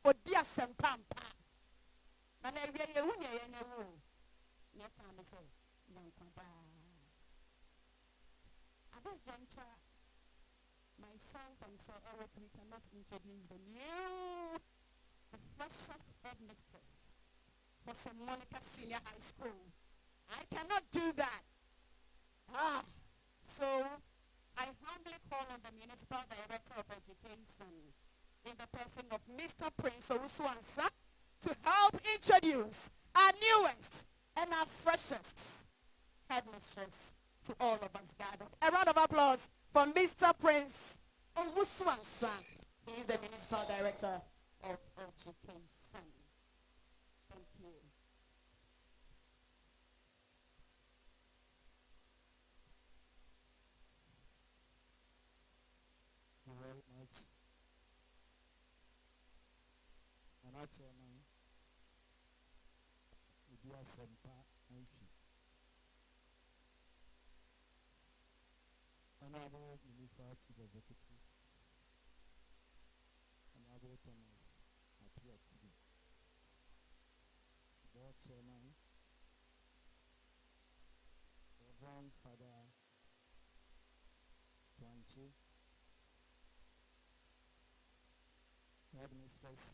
Odia Sempampa. And I really wouldn't know. At this juncture, myself and Sir Eric, we cannot introduce the freshest headmistress for St. Monica Senior High School. I cannot do that. So I humbly call on the Municipal Director of Education in the person of Mr. Prince Owusu-Ansah to help introduce our newest and our freshest headmistress to all of us gathered. A round of applause for Mr. Prince Owusu-Ansah. He is the Municipal Director of Education. Thank you. Thank you very much. And our chairman, Udia Sempa Anchi. Honorable Municipal Chief Executive, Honorable Thomas Apiakudu, Board Chairman, Reverend Father Tuanchi, Headmistress,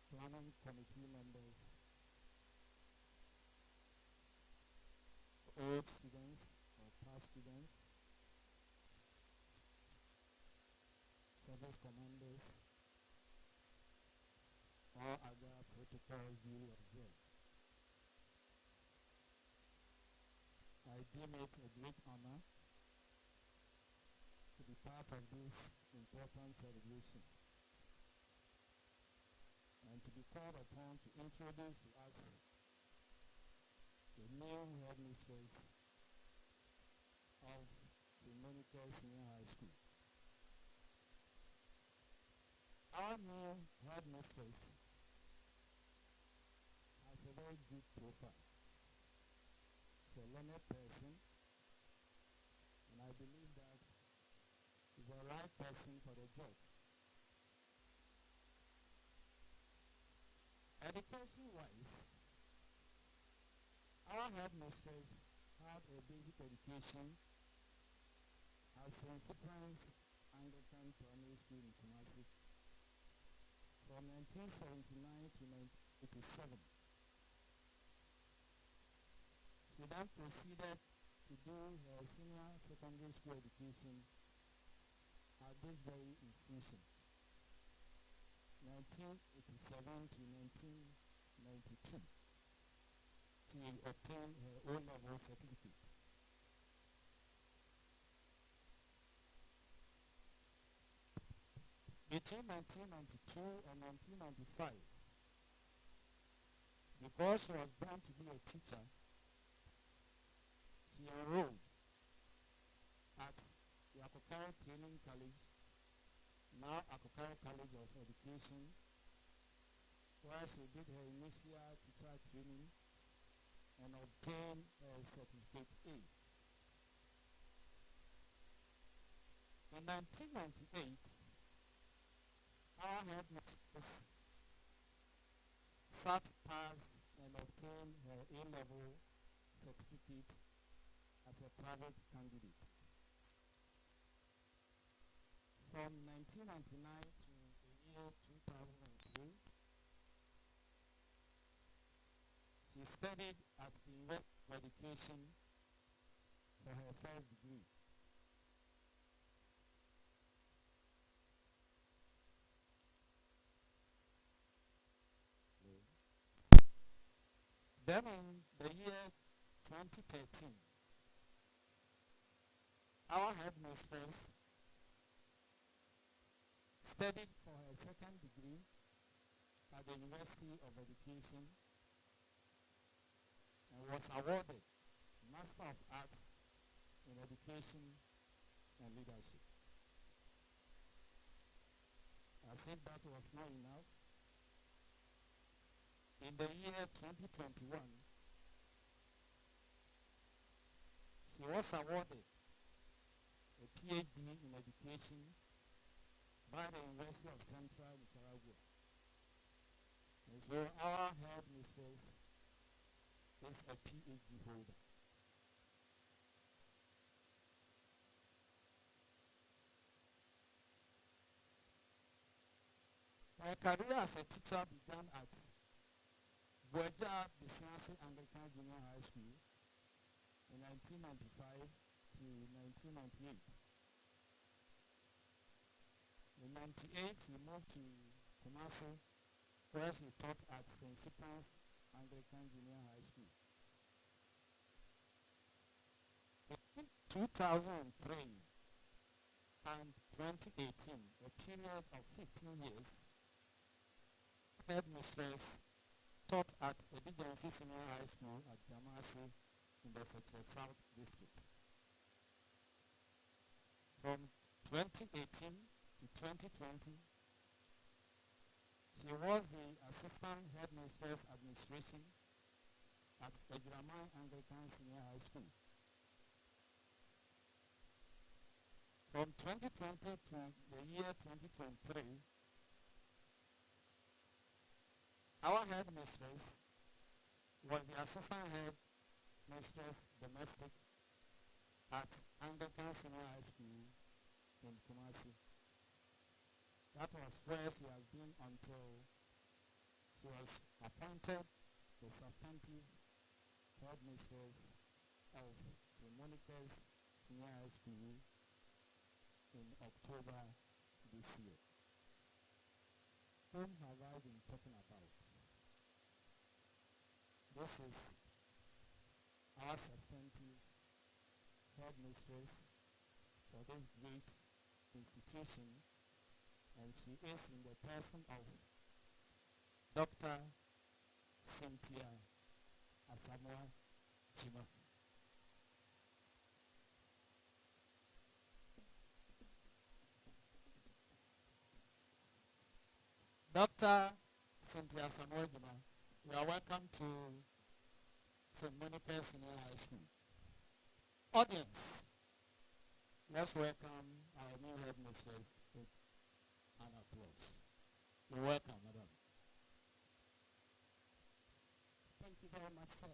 Planning Committee members, old students or past students, service commanders, all other protocols duly observed. I deem it a great honor to be part of this important celebration and to be called upon to introduce to us the new headmistress of St. Monica Senior High School. Our new headmistress has a very good profile. She's a learned person, and I believe that she's the right person for the job. Education-wise, our headmistress had a basic education at St. Cyprian's Anglican Primary School in Kumasi from 1979 to 1987. She then proceeded to do her senior secondary school education at this very institution, 1987 to 1992. She obtained her O-level certificate. Between 1992 and 1995, because she was born to be a teacher, she enrolled at the Akokare Training College, now Akokare College of Education, where she did her initial teacher training and obtained her certificate A. In 1998, our headmistress sat past and obtained her A-level certificate as a private candidate. From 1999 to the year 2003, she studied at the University of Education for her first degree. Then in the year 2013, our headmistress studied for her second degree at the University of Education and was awarded Master of Arts in Education and Leadership. As if that was not enough, in the year 2021, she was awarded a PhD in Education by the University of Central Nicaragua. And so our headmistress is a PhD holder. My career as a teacher began at Boja Bisiansi Anglican Junior High School in 1995 to 1998. In 1998, he moved to Kumasi, where he taught at St. Cyprian's Anglican Junior High School. In 2003 and 2018, a period of 15 years, headmistress taught at Edijanfi Senior High School at Jamasi in the Secretary South District. From 2018 to 2020, she was the Assistant Headmistress Administration at Ejramai Anglican Senior High School. From 2020 to the year 2023, our headmistress was the Assistant Headmistress Domestic at Anglican Senior High School in Kumasi. That was where she has been until she was appointed the substantive headmistress of St. Monica's Senior High School in October this year. Whom have I been talking about? This is our substantive headmistress for this great institution, and she is in the person of Dr. Cynthia Asamoah Jima. Dr. Cynthia Asamoah Jima, you are welcome to St. Monica's Senior High School. Audience, let's welcome our new headmistress with an applause. You're welcome, madam. Thank you very much, sir.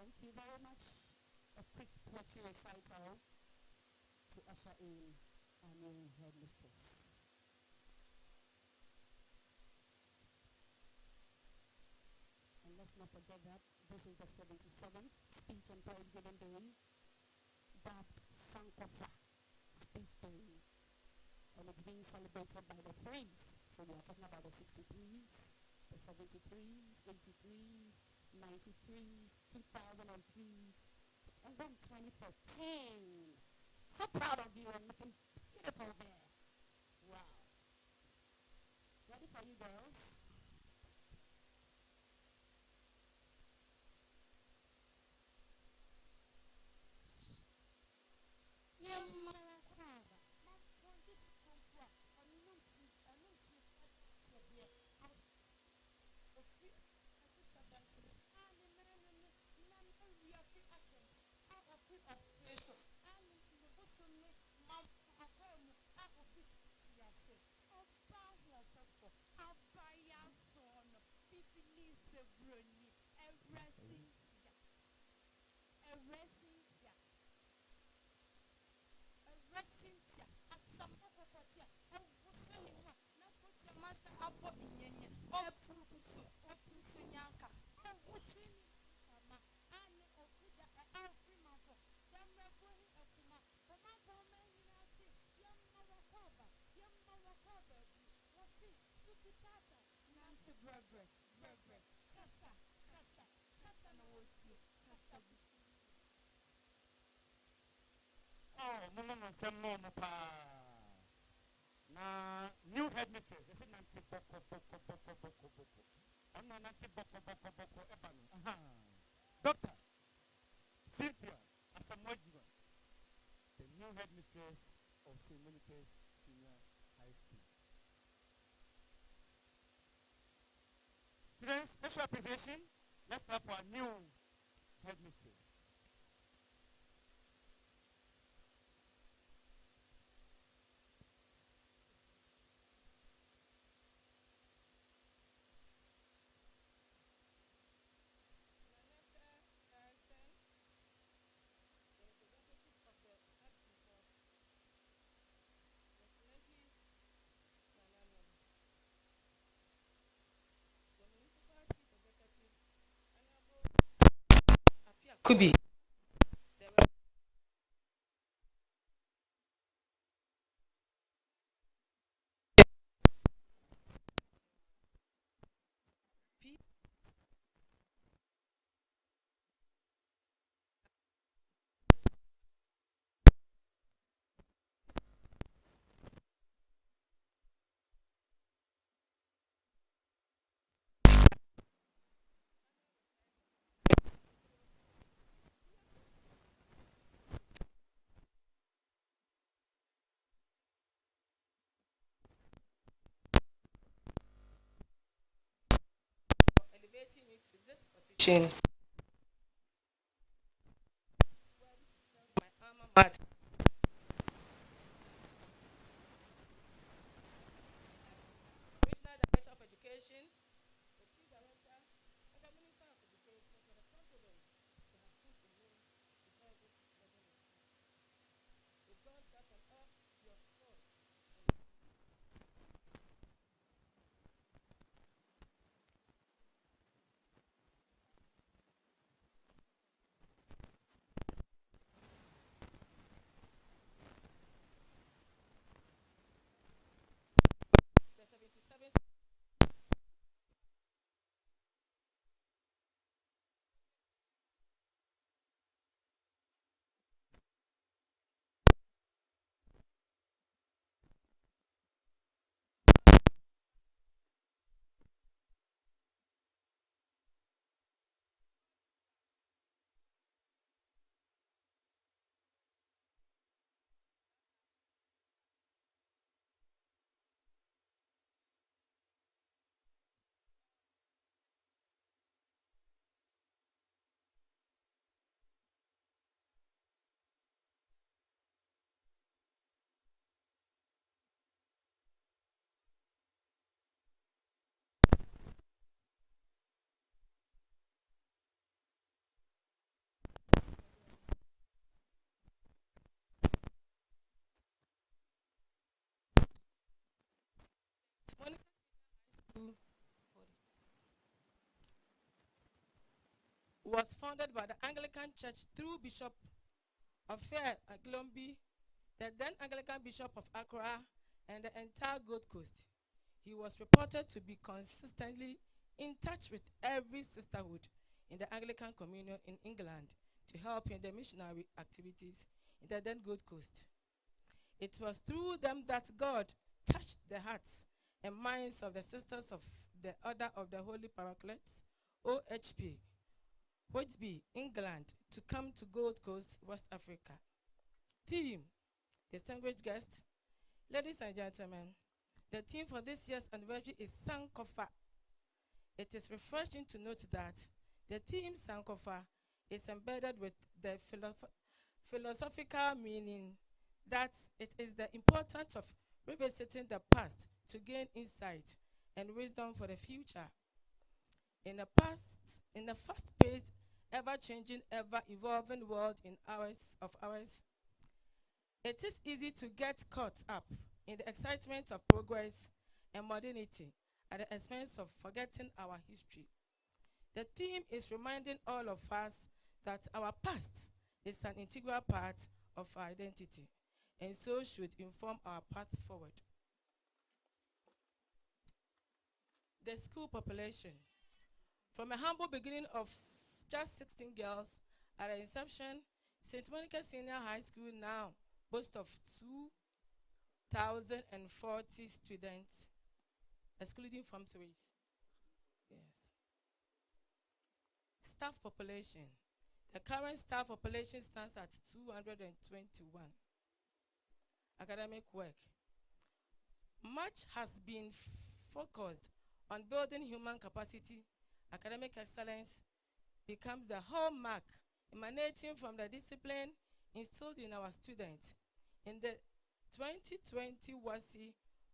Thank you very much. A quick poetry recital to usher in our new headmistress. never forget that. This is the 77th Speech and Thanksgiving Day, that Sankofa Speech Day. And it's being celebrated by the threes. So we are talking about the 63s, the 73s, 83s, 93s, 2003s, and then 2014. So proud of you and looking beautiful there. Wow. Ready for you girls? New headmistress. Is it Nanti Boko Boko Boko Boko Boko? I'm not Nanti Boko Boko Boko Ebanu. Doctor Cynthia Asamojiwa, the new headmistress of St. Monica's Senior High School. Students, special appreciation. Let's clap for our new headmistress. Could be. Elevating me to this position. My alma mater. Regional Director of Education, the Chief Director, and the Minister of Education for the confidence they have put in me to bear this level of duty. With God's help and all your support. was founded by the Anglican Church through Bishop of Fair Glombi, the then Anglican Bishop of Accra, and the entire Gold Coast. He was reported to be consistently in touch with every sisterhood in the Anglican Communion in England to help in the missionary activities in the then Gold Coast. It was through them that God touched the hearts and minds of the sisters of the Order of the Holy Paracletes, OHP, Whitby, England, to come to Gold Coast, West Africa. Theme, distinguished guests, ladies and gentlemen, the theme for this year's anniversary is Sankofa. It is refreshing to note that the theme Sankofa is embedded with the philosophical meaning that it is the importance of revisiting the past to gain insight and wisdom for the future. In the fast-paced, ever-changing, ever-evolving world of ours, it is easy to get caught up in the excitement of progress and modernity at the expense of forgetting our history. The theme is reminding all of us that our past is an integral part of our identity, and so should inform our path forward. The school population. From a humble beginning of just 16 girls at the inception, St. Monica Senior High School now boasts of 2,040 students, excluding Form 3s. Yes. Staff population. The current staff population stands at 221. Academic work. Much has been focused on building human capacity. Academic excellence becomes the hallmark emanating from the discipline instilled in our students. In the 2020 WASI,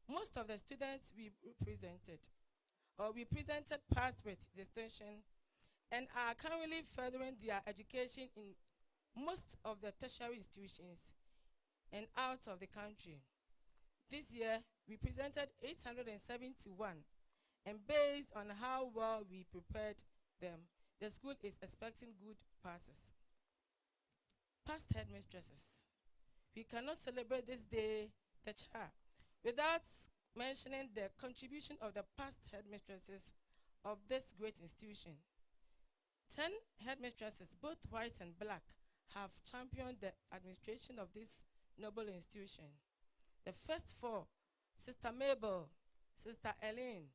most of the students we presented passed with distinction and are currently furthering their education in most of the tertiary institutions and out of the country. This year, we presented 871, and based on how well we prepared them, the school is expecting good passes. Past headmistresses. We cannot celebrate this day, the child, without mentioning the contribution of the past headmistresses of this great institution. 10 headmistresses, both white and black, have championed the administration of this noble institution. The first 4, Sister Mabel, Sister Elaine,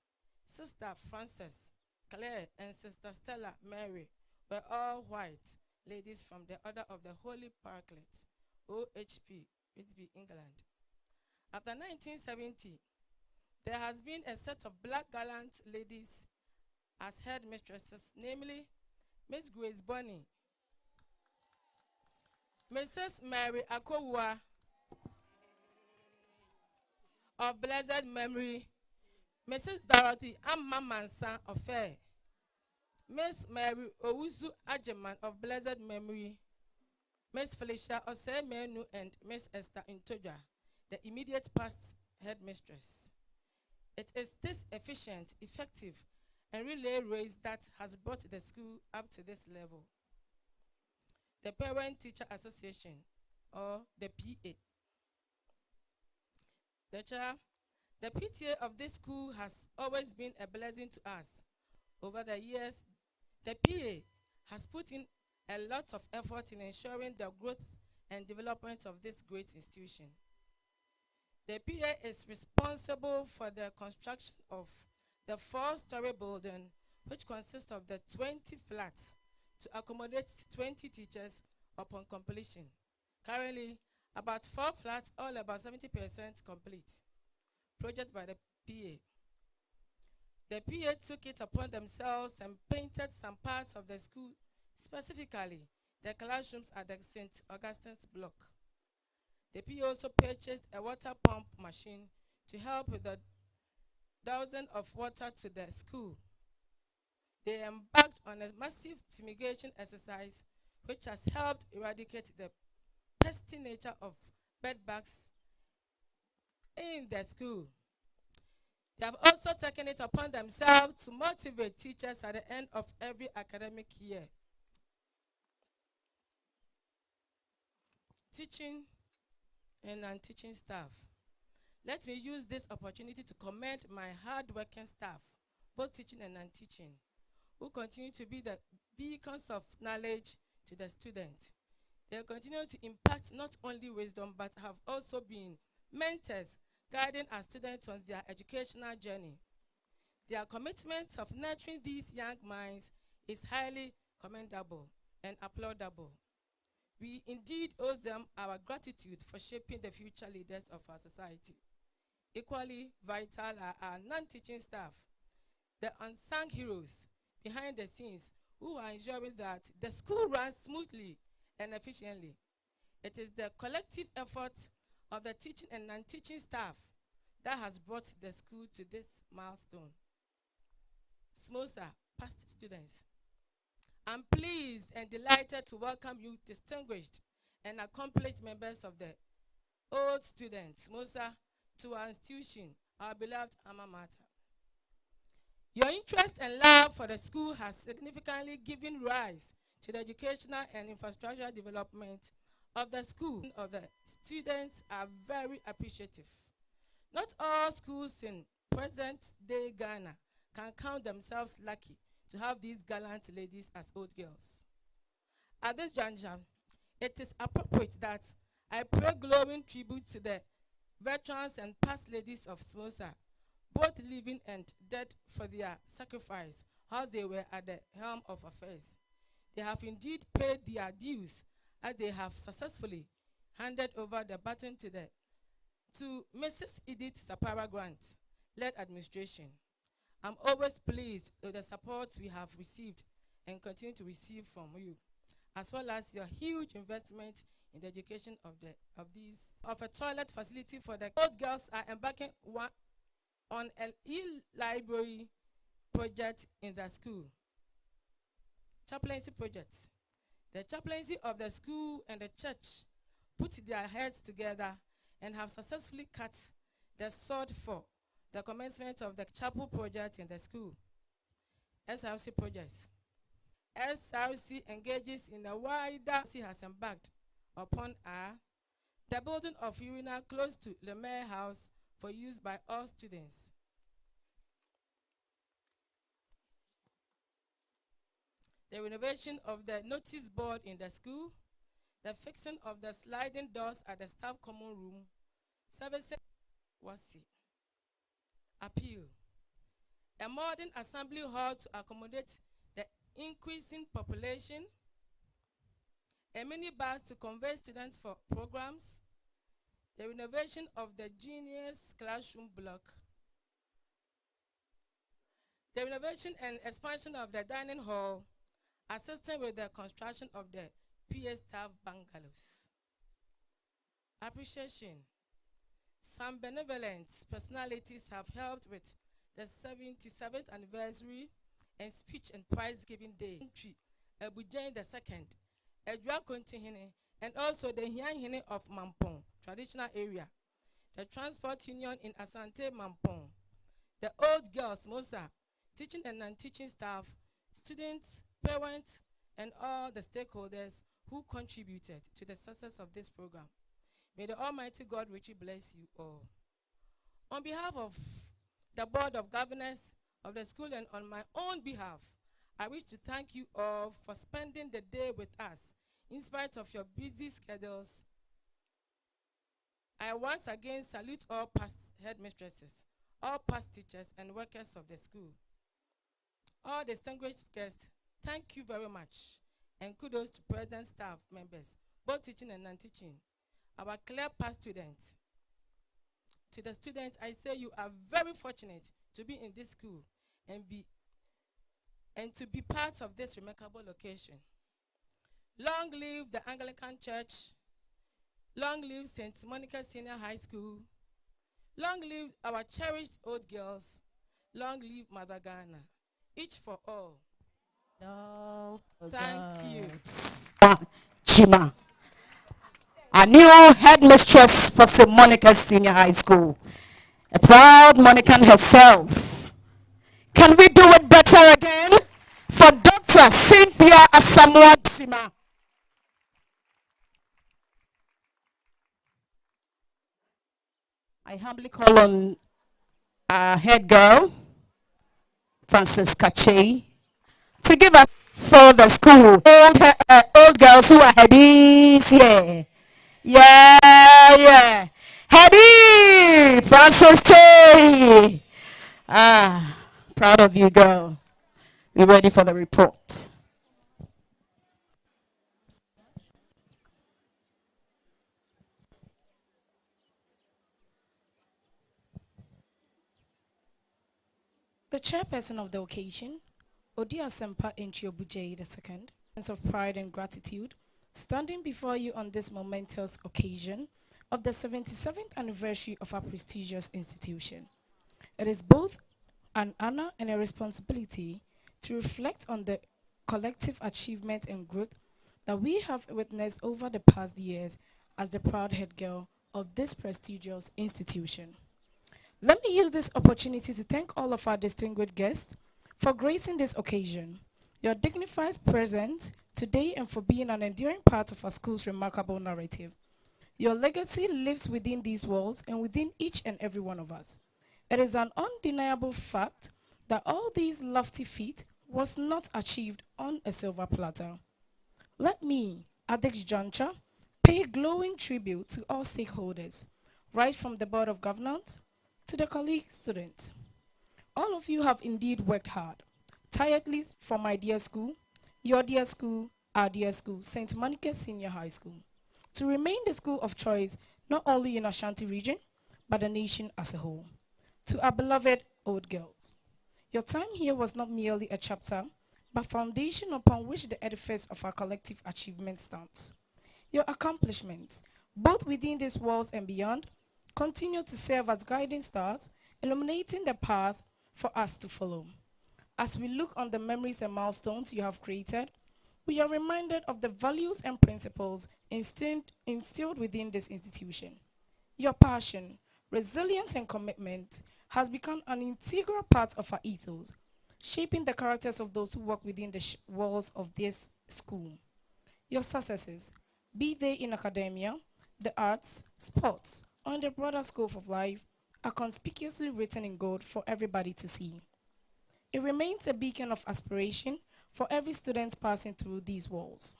Sister Frances, Claire, and Sister Stella Mary, were all white ladies from the Order of the Holy Paracletes, OHP, Whitby, England. After 1970, there has been a set of black gallant ladies as headmistresses, namely Miss Grace Bonny, Mrs. Mary Akowua of blessed memory, Mrs. Dorothy Amma Mansa of Fair, Miss Mary Owusu Ajeman of blessed memory, Miss Felicia Osemenu, and Miss Esther Intoja, the immediate past headmistress. It is this efficient, effective, and relay race that has brought the school up to this level. The Parent-Teacher Association, or the PA. The PTA of this school has always been a blessing to us. Over the years, the PA has put in a lot of effort in ensuring the growth and development of this great institution. The PA is responsible for the construction of the 4-story building, which consists of the 20 flats to accommodate 20 teachers upon completion. Currently, about 4 flats, all about 70% complete. Project by the PA. The PA took it upon themselves and painted some parts of the school, specifically the classrooms at the St. Augustine's block. The PA also purchased a water pump machine to help with the dowsing of water to the school. They embarked on a massive fumigation exercise which has helped eradicate the pesky nature of bedbugs in the school. They have also taken it upon themselves to motivate teachers at the end of every academic year teaching and non-teaching staff. Let me use this opportunity to commend my hard-working staff, both teaching and non-teaching, who continue to be the beacons of knowledge to the students. They continue to impact not only wisdom, but have also been mentors, guiding our students on their educational journey. Their commitment of nurturing these young minds is highly commendable and applaudable. We indeed owe them our gratitude for shaping the future leaders of our society. Equally vital are our non-teaching staff, the unsung heroes behind the scenes who are ensuring that the school runs smoothly and efficiently. It is the collective effort of the teaching and non-teaching staff that has brought the school to this milestone. SMOSA, past students, I'm pleased and delighted to welcome you, distinguished and accomplished members of the old students, SMOSA, to our institution, our beloved alma mater. Your interest and love for the school has significantly given rise to the educational and infrastructural development of the school. Of the students are very appreciative. Not all schools in present-day Ghana can count themselves lucky to have these gallant ladies as old girls. At this juncture, it is appropriate that I pay glowing tribute to the veterans and past ladies of SMOSA, both living and dead, for their sacrifice as they were at the helm of affairs. They have indeed paid their dues as they have successfully handed over the baton to Mrs. Edith Sapara Grant-led administration. I'm always pleased with the support we have received and continue to receive from you, as well as your huge investment in the education of a toilet facility for the old girls are embarking on an e-library project in the school. Chaplaincy projects. The chaplaincy of the school and the church put their heads together and have successfully cut the sword for the commencement of the chapel project in the school. SRC Projects. SRC engages in a wider has embarked upon the building of urinal close to the Mayor House for use by all students. The renovation of the notice board in the school, the fixing of the sliding doors at the staff common room, servicing appeal. A modern assembly hall to accommodate the increasing population, a minibus to convey students for programs, the renovation of the juniors classroom block, the renovation and expansion of the dining hall, assisting with the construction of the PA staff bungalows. Appreciation. Some benevolent personalities have helped with the 77th anniversary and speech and prize-giving day. Abujan II, Edra Kontihine, and also the Hianhine of Mampong, traditional area, the Transport Union in Asante Mampong, the old girls, MOSA, teaching and non-teaching staff, students, parents, and all the stakeholders who contributed to the success of this program. May the Almighty God richly bless you all. On behalf of the Board of Governors of the school and on my own behalf, I wish to thank you all for spending the day with us in spite of your busy schedules. I once again salute all past headmistresses, all past teachers and workers of the school. All distinguished guests, thank you very much, and kudos to present staff members, both teaching and non-teaching, our clear past students. To the students, I say you are very fortunate to be in this school and to be part of this remarkable occasion. Long live the Anglican Church. Long live St. Monica Senior High School. Long live our cherished old girls. Long live Mother Ghana. Each for all. No. Thank you. Chima, a new headmistress for St. Monica Senior High School, a proud Monican herself. Can we do it better again for Dr. Cynthia Asamoah Chima? I humbly call on our head girl, Frances Kache, to give us for the school. Old girls who are headies, yeah. Yeah. Heady! Frances Che! Ah, proud of you, girl. Be ready for the report. The chairperson of the occasion, Odi Asempa Enchiobuje II, sense of pride and gratitude, standing before you on this momentous occasion of the 77th anniversary of our prestigious institution. It is both an honor and a responsibility to reflect on the collective achievement and growth that we have witnessed over the past years as the proud head girl of this prestigious institution. Let me use this opportunity to thank all of our distinguished guests for gracing this occasion, your dignified presence today, and for being an enduring part of our school's remarkable narrative. Your legacy lives within these walls and within each and every one of us. It is an undeniable fact that all these lofty feats was not achieved on a silver platter. Let me, at this juncture, pay glowing tribute to all stakeholders, right from the Board of Governance to the colleague students. All of you have indeed worked hard, tirelessly for my dear school, your dear school, our dear school, St. Monica Senior High School, to remain the school of choice not only in Ashanti region, but the nation as a whole. To our beloved old girls, your time here was not merely a chapter, but foundation upon which the edifice of our collective achievement stands. Your accomplishments, both within these walls and beyond, continue to serve as guiding stars, illuminating the path for us to follow. As we look on the memories and milestones you have created, we are reminded of the values and principles instilled within this institution. Your passion, resilience, and commitment has become an integral part of our ethos, shaping the characters of those who work within the walls of this school. Your successes, be they in academia, the arts, sports, or in the broader scope of life, are conspicuously written in gold for everybody to see. It remains a beacon of aspiration for every student passing through these walls.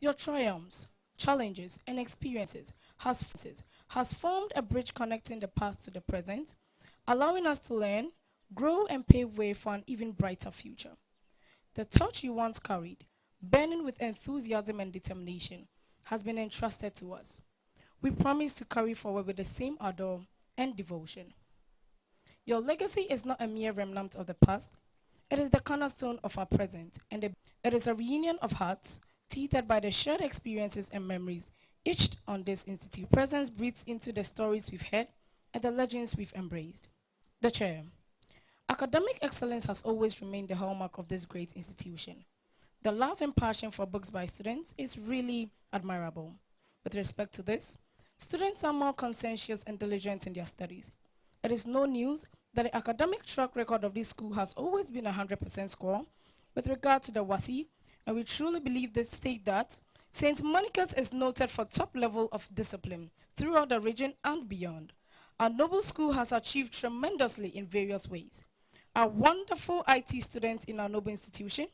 Your triumphs, challenges, and experiences has formed a bridge connecting the past to the present, allowing us to learn, grow, and pave way for an even brighter future. The torch you once carried, burning with enthusiasm and determination, has been entrusted to us. We promise to carry forward with the same ardor and devotion. Your legacy is not a mere remnant of the past, it is the cornerstone of our present, and it is a reunion of hearts, tethered by the shared experiences and memories etched on this institute. Presence breathes into the stories we've heard and the legends we've embraced. The Chair. Academic excellence has always remained the hallmark of this great institution. The love and passion for books by students is really admirable. With respect to this, students are more conscientious and diligent in their studies. It is no news that the academic track record of this school has always been a 100% score with regard to the WASI, and we truly believe this state that St. Monica's is noted for top level of discipline throughout the region and beyond. Our noble school has achieved tremendously in various ways. Our wonderful IT students in our noble institution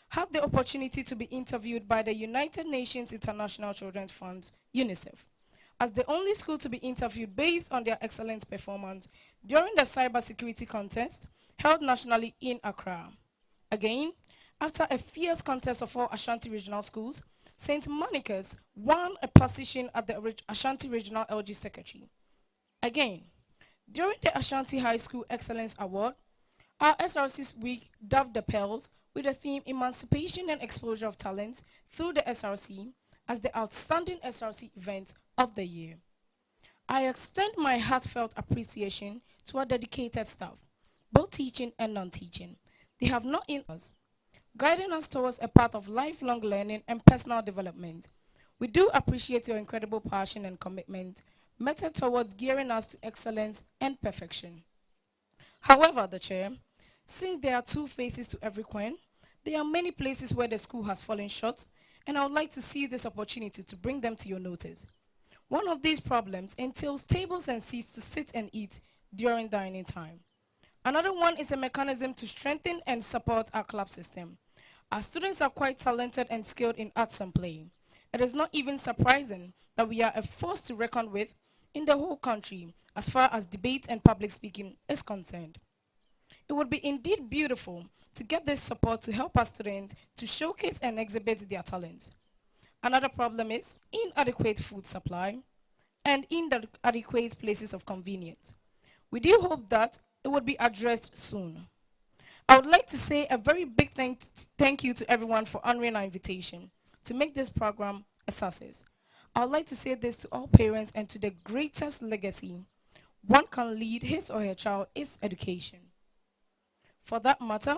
had the opportunity to be interviewed by the United Nations International Children's Fund, UNICEF, as the only school to be interviewed based on their excellent performance during the cybersecurity contest held nationally in Accra. Again, after a fierce contest of all Ashanti regional schools, St. Monica's won a position at the Ashanti Regional LG Secretary. Again, during the Ashanti High School Excellence Award, our SRC's week dubbed the Pearls with the theme Emancipation and Exposure of Talents through the SRC as the outstanding SRC event of the year. I extend my heartfelt appreciation to our dedicated staff, both teaching and non-teaching. They have not in us, guiding us towards a path of lifelong learning and personal development. We do appreciate your incredible passion and commitment, meted towards gearing us to excellence and perfection. However, the Chair, since there are two faces to every coin, there are many places where the school has fallen short, and I would like to seize this opportunity to bring them to your notice. One of these problems entails tables and seats to sit and eat during dining time. Another one is a mechanism to strengthen and support our club system. Our students are quite talented and skilled in arts and play. It is not even surprising that we are a force to reckon with in the whole country as far as debate and public speaking is concerned. It would be indeed beautiful to get this support to help our students to showcase and exhibit their talents. Another problem is inadequate food supply and inadequate places of convenience. We do hope that it would be addressed soon. I would like to say a very big thank you to everyone for honoring our invitation to make this program a success. I would like to say this to all parents and to the greatest legacy one can lead his or her child is education. For that matter,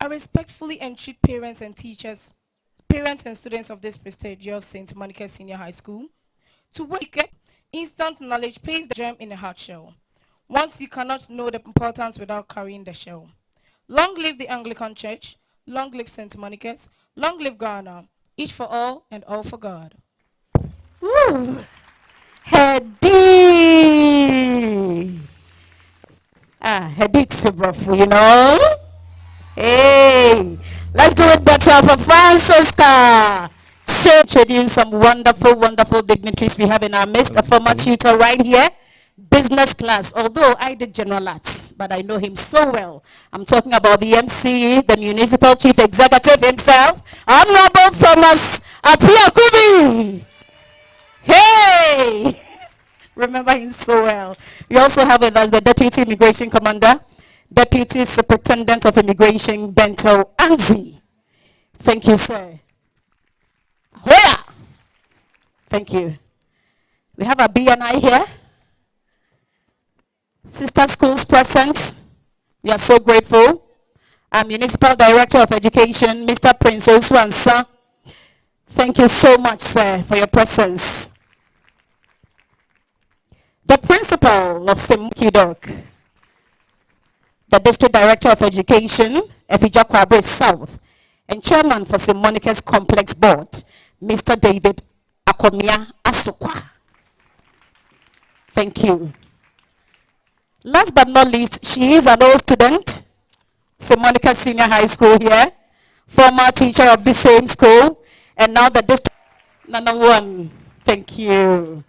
I respectfully entreat parents and teachers, parents and students of this prestigious St. Monica Senior High School to work at instant knowledge pays the gem in a hard shell. Once you cannot know the importance without carrying the shell. Long live the Anglican Church, long live St. Monica's, long live Ghana, each for all and all for God. Woo! Hedi! Hedit's you know? Hey! Let's do it better for Francisca! So, introduce some wonderful, wonderful dignitaries we have in our midst. A former tutor right here. Business class, although I did general arts, but I know him so well. I'm talking about the MC, the municipal chief executive himself, Honorable Thomas Apiakubi. Hey! Remember him so well. We also have with us the Deputy Immigration Commander, Deputy Superintendent of Immigration, Bento Anzi. Thank you, sir. Where? Thank you. We have a BNI here. Sister schools present. We are so grateful. Our Municipal Director of Education, Mr. Prince Oswansa. Thank you so much, sir, for your presence. The Principal of St. Kidok, the District Director of Education, Efija Kwabre South, and Chairman for St. Monica's Complex Board, Mr. David Akomia Asukwa. Thank you. Last but not least, she is an old student, St. Monica Senior High School here, former teacher of the same school, and now the district number one. Thank you.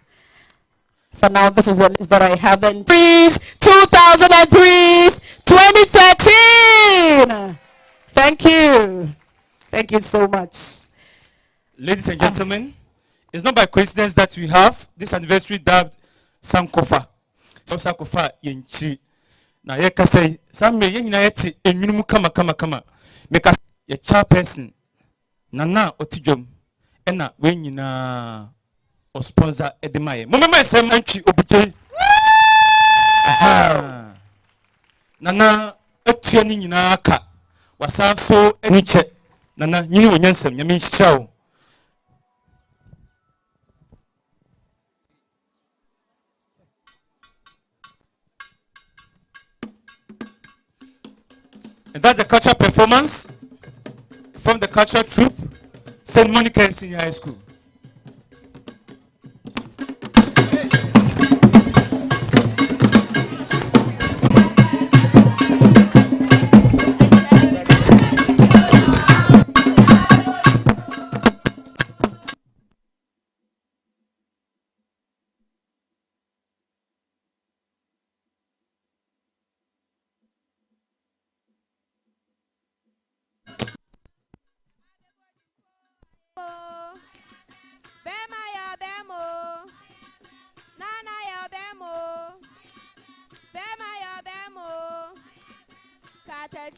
For now, this is the list that I haven't. 2003, 2013. Thank you. Thank you so much. Ladies and gentlemen, it's not by coincidence that we have this anniversary dubbed Sankofa. Sankofa yenchi. Na yeka say samme yenyina yeti enwunumu kama. Meka ye chairperson nana otidwom ena we nyina o sponsor edemaye. Momema sem antwi obuje. Aha. Nana atua ni nyina aka. Wasa so eniche. Nana nyini wonyansam nyame nhyiawo. And that's a cultural performance from the cultural troupe, St. Monica Senior High School.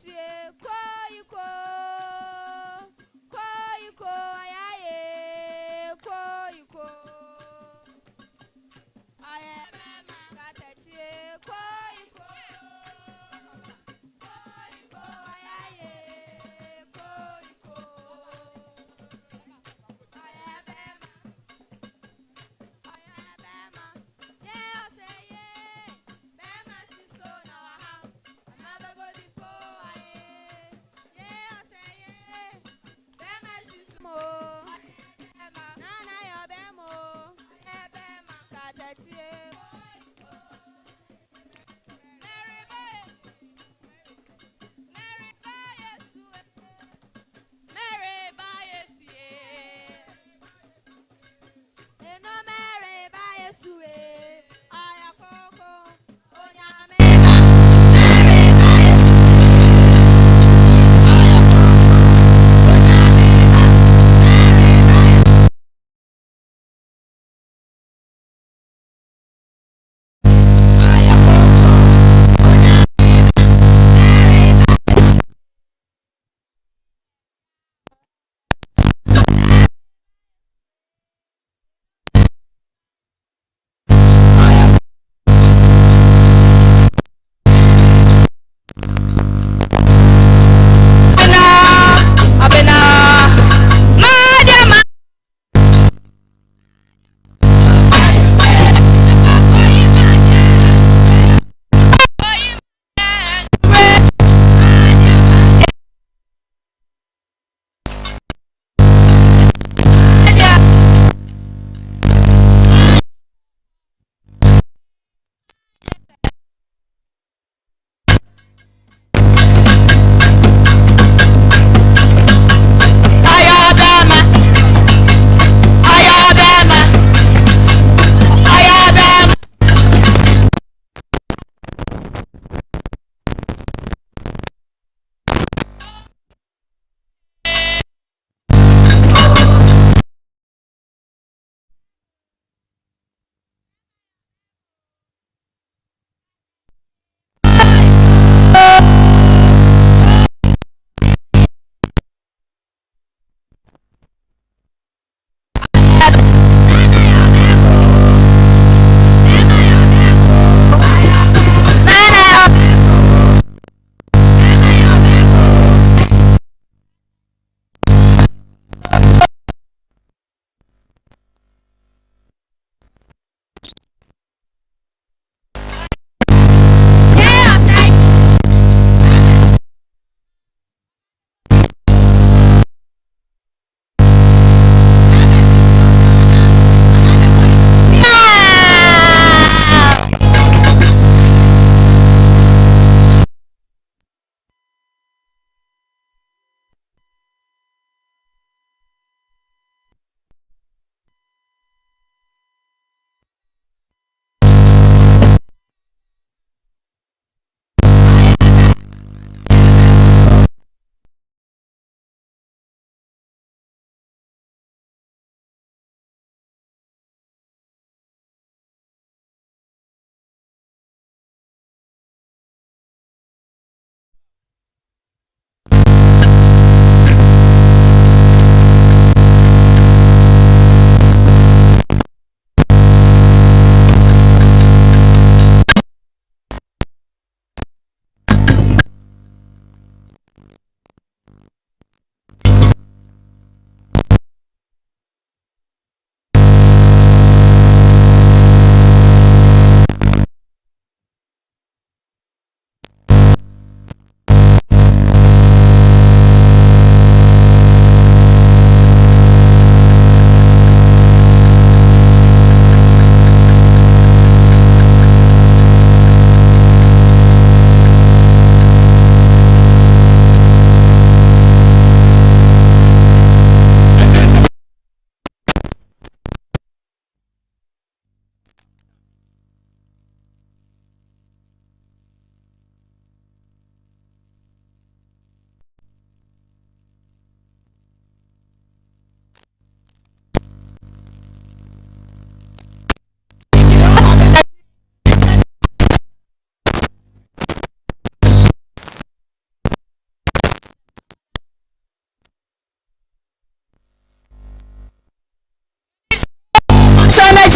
Yeah.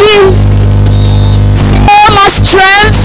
me so much strength.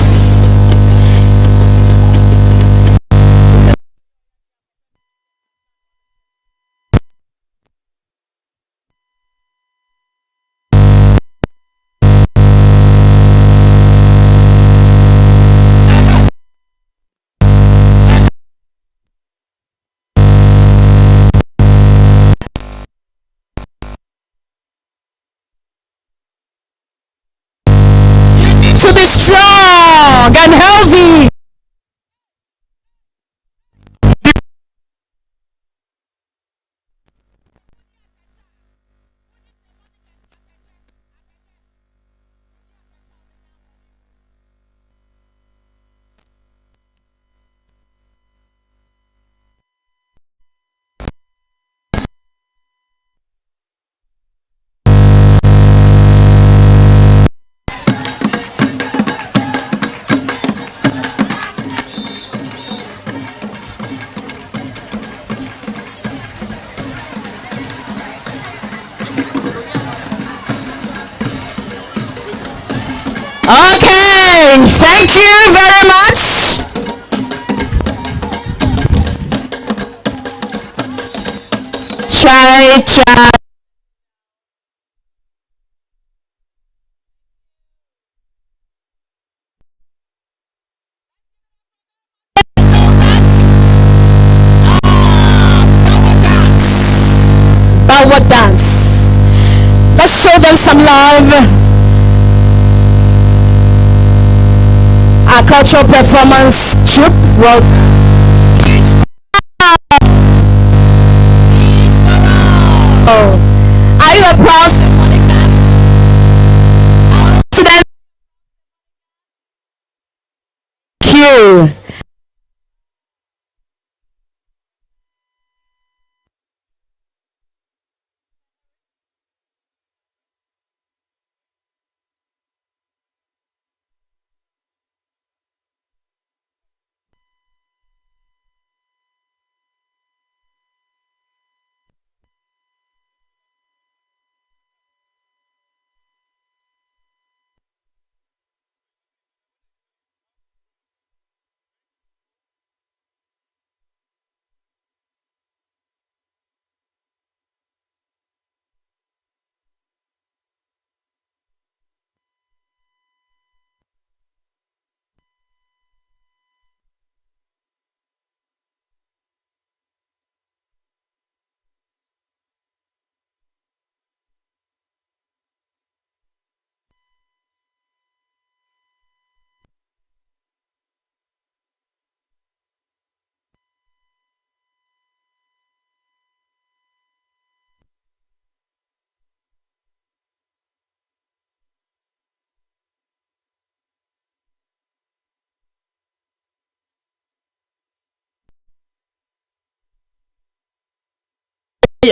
To be strong and healthy. Okay, thank you very much. Try. Backward dance. Let's show them some love. Our cultural performance troupe. Well done. Are you applauding, Monica? Thank you.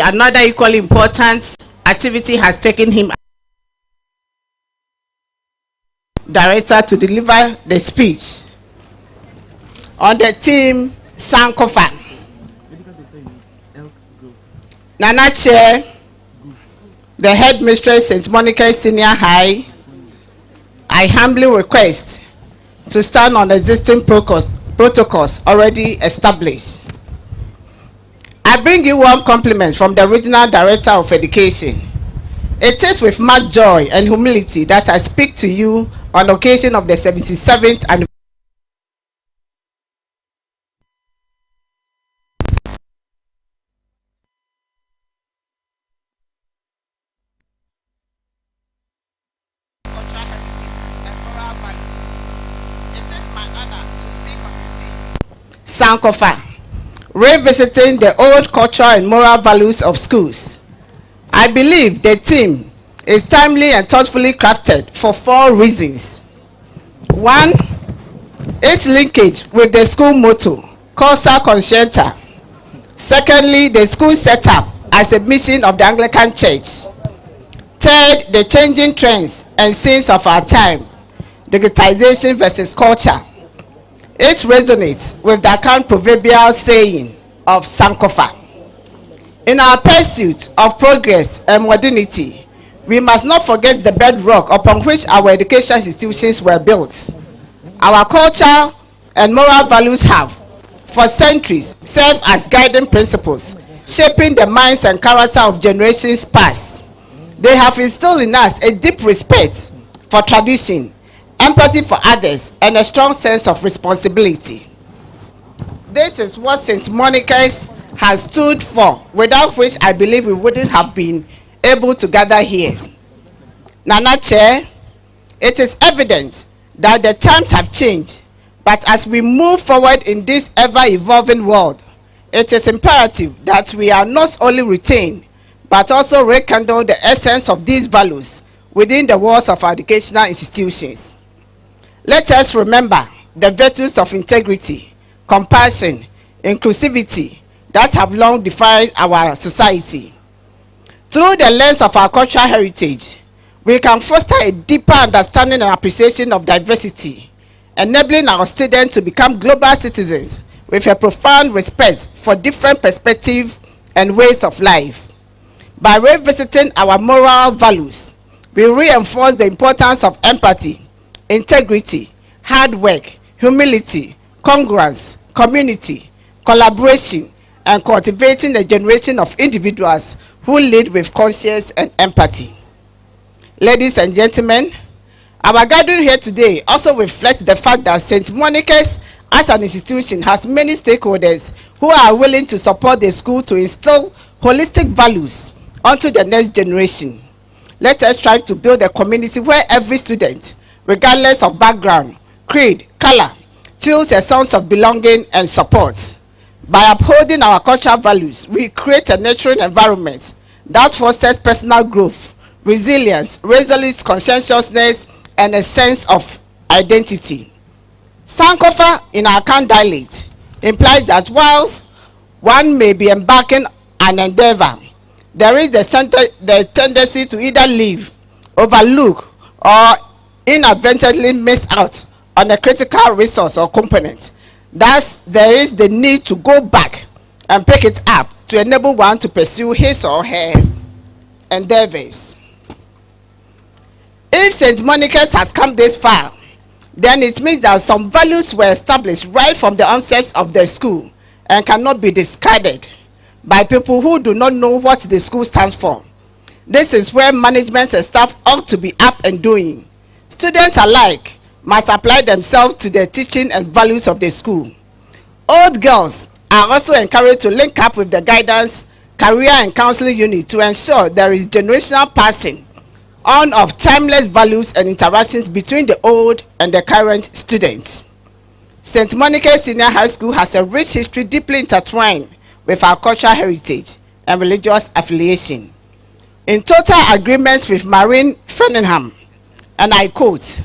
Another equally important activity has taken him director to deliver the speech on the theme Sankofa. Nana Chair, the Headmistress St. Monica Senior High, I humbly request to stand on existing protocols already established. I bring you warm compliments from the Regional Director of Education. It is with much joy and humility that I speak to you on the occasion of the 77th anniversary cultural heritage and moral values. It is my honor to speak on the theme Sankofa, revisiting the old cultural and moral values of schools. I believe the theme is timely and thoughtfully crafted for 4 reasons. 1, its linkage with the school motto, Cosa Conscienta. Secondly, the school setup as a mission of the Anglican Church. Third, the changing trends and scenes of our time, digitization versus culture. It resonates with the account proverbial saying of Sankofa. In our pursuit of progress and modernity, we must not forget the bedrock upon which our educational institutions were built. Our culture and moral values have, for centuries, served as guiding principles, shaping the minds and character of generations past. They have instilled in us a deep respect for tradition, empathy for others, and a strong sense of responsibility. This is what St. Monica's has stood for, without which I believe we wouldn't have been able to gather here. Nana Chair, it is evident that the times have changed, but as we move forward in this ever-evolving world, it is imperative that we are not only retain, but also rekindle the essence of these values within the walls of our educational institutions. Let us remember the virtues of integrity, compassion, inclusivity that have long defined our society. Through the lens of our cultural heritage, we can foster a deeper understanding and appreciation of diversity, enabling our students to become global citizens with a profound respect for different perspectives and ways of life. By revisiting our moral values, we reinforce the importance of empathy, integrity, hard work, humility, congruence, community, collaboration, and cultivating a generation of individuals who lead with conscience and empathy. Ladies and gentlemen, our gathering here today also reflects the fact that St. Monica's as an institution has many stakeholders who are willing to support the school to instill holistic values onto the next generation. Let us strive to build a community where every student, regardless of background, creed, color, feels a sense of belonging and support. By upholding our cultural values, we create a nurturing environment that fosters personal growth, resilience, resolute conscientiousness, and a sense of identity. Sankofa in our Akan dialect implies that whilst one may be embarking on an endeavor, there is the tendency to either leave, overlook, or inadvertently miss out on a critical resource or component. Thus, there is the need to go back and pick it up to enable one to pursue his or her endeavors. If St. Monica's has come this far, then it means that some values were established right from the onset of the school and cannot be discarded by people who do not know what the school stands for. This is where management and staff ought to be up and doing. Students alike must apply themselves to the teaching and values of the school. Old girls are also encouraged to link up with the guidance, career and counseling unit to ensure there is generational passing on of timeless values and interactions between the old and the current students. St. Monica's Senior High School has a rich history deeply intertwined with our cultural heritage and religious affiliation. In total agreement with Marine Fenningham, and I quote,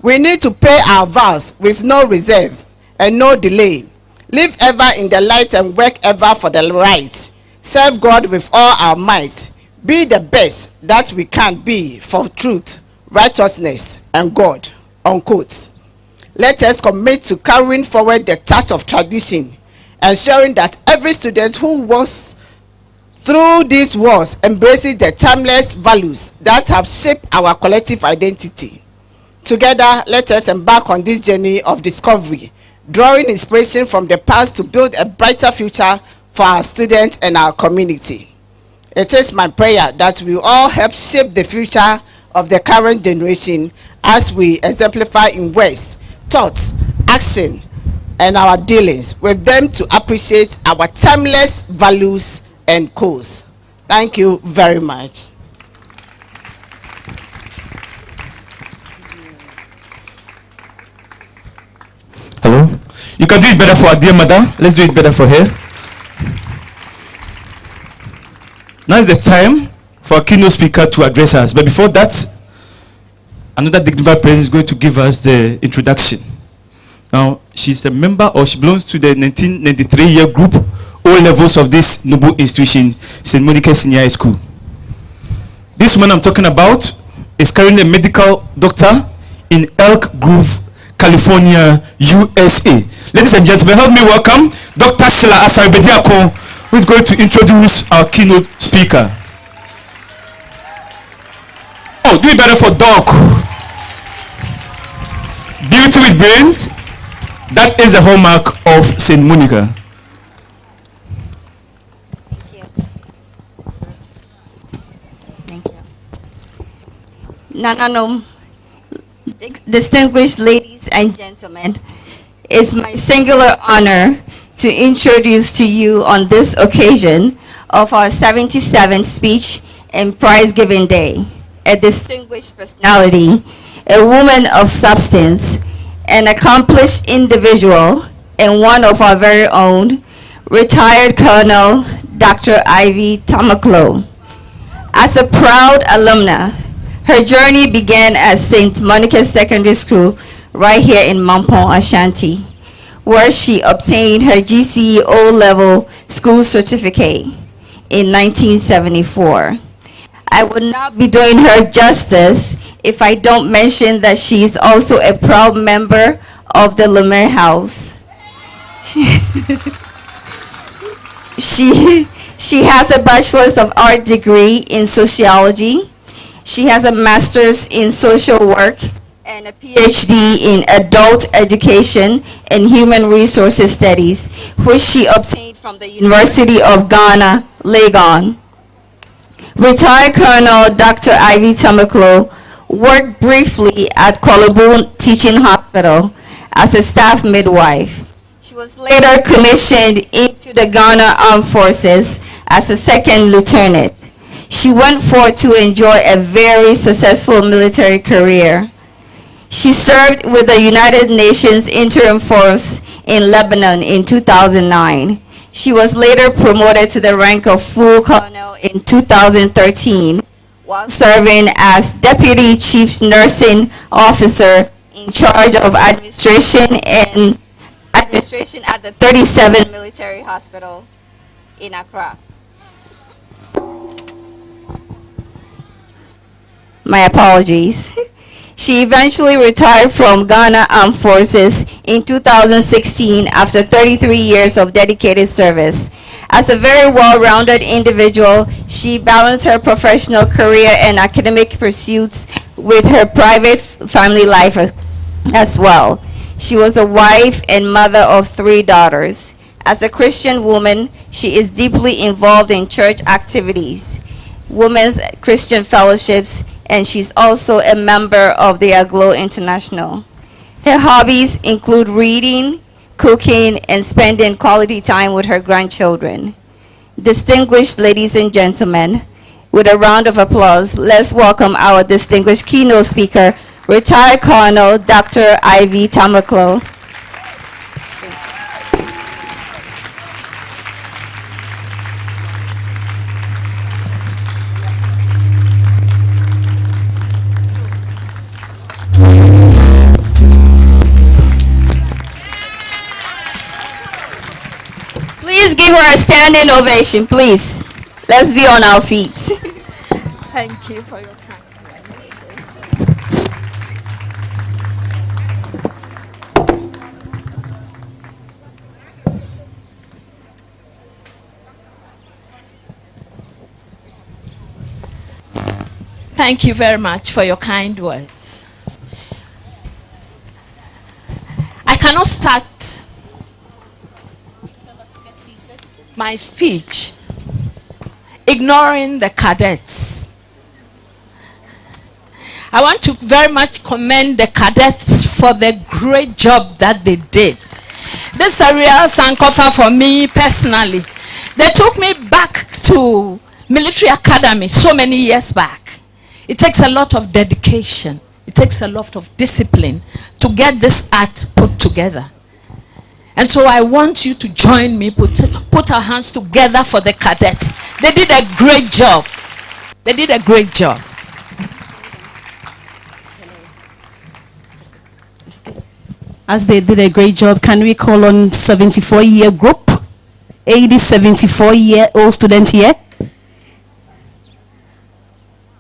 "We need to pay our vows with no reserve and no delay, live ever in the light and work ever for the right, serve God with all our might, be the best that we can be for truth, righteousness, and God," unquote. Let us commit to carrying forward the touch of tradition, ensuring that every student who walks through these walls embraces the timeless values that have shaped our collective identity. Together, let us embark on this journey of discovery, drawing inspiration from the past to build a brighter future for our students and our community. It is my prayer that we all help shape the future of the current generation as we exemplify in words, thoughts, action, and our dealings with them to appreciate our timeless values and cause. Thank you very much. Hello? You can do it better for our dear mother. Let's do it better for her. Now is the time for our keynote speaker to address us. But before that, another dignified person is going to give us the introduction. Now, she's a member, or she belongs to the 1993 year group, all levels of this noble institution, St. Monica's Senior High School. This woman I'm talking about is currently a medical doctor in Elk Grove, California, USA. Ladies and gentlemen, help me welcome Dr. Sheila Asarbediako, who is going to introduce our keynote speaker. Now, do it better for Doc. Beauty with brains. That is a hallmark of St. Monica. Nananom, distinguished ladies and gentlemen, it's my singular honor to introduce to you on this occasion of our 77th speech and prize giving day, a distinguished personality, a woman of substance, an accomplished individual, and one of our very own, retired Colonel Dr. Ivy Tamaklo. As a proud alumna, her journey began at St. Monica's Secondary School right here in Mampong, Ashanti, where she obtained her GCE O-level school certificate in 1974. I would not be doing her justice if I don't mention that she is also a proud member of the Lumiere House. She has a Bachelor's of Art degree in sociology. She has a Master's in social work and a PhD in adult education and human resources studies, which she obtained from the University of Ghana, Legon. Retired Colonel Dr. Ivy Tamaklo worked briefly at Kolobun Teaching Hospital as a staff midwife. She was later commissioned into the Ghana Armed Forces as a second lieutenant. She went forth to enjoy a very successful military career. She served with the United Nations Interim Force in Lebanon in 2009. She was later promoted to the rank of full colonel in 2013 while serving as Deputy Chief Nursing Officer in charge of administration at the 37 Military Hospital in Accra. My apologies. She eventually retired from Ghana Armed Forces in 2016 after 33 years of dedicated service. As a very well-rounded individual, she balanced her professional career and academic pursuits with her private family life as well. She was a wife and mother of 3 daughters. As a Christian woman, she is deeply involved in church activities, women's Christian fellowships, and she's also a member of the Aglo International. Her hobbies include reading, cooking, and spending quality time with her grandchildren. Distinguished ladies and gentlemen, with a round of applause, let's welcome our distinguished keynote speaker, retired Colonel Dr. Ivy Tamaklo. Please give her a standing ovation, please. Let's be on our feet. Thank you for your kind Thank you very much for your kind words. I cannot start my speech ignoring the cadets. I want to very much commend the cadets for the great job that they did. This is a real sankofa for me personally. They took me back to military academy so many years back. It takes a lot of dedication. It takes a lot of discipline to get this act put together. And so I want you to join me, put our hands together for the cadets. They did a great job. They did a great job. As they did a great job, can we call on 74-year group? 74-year-old student here?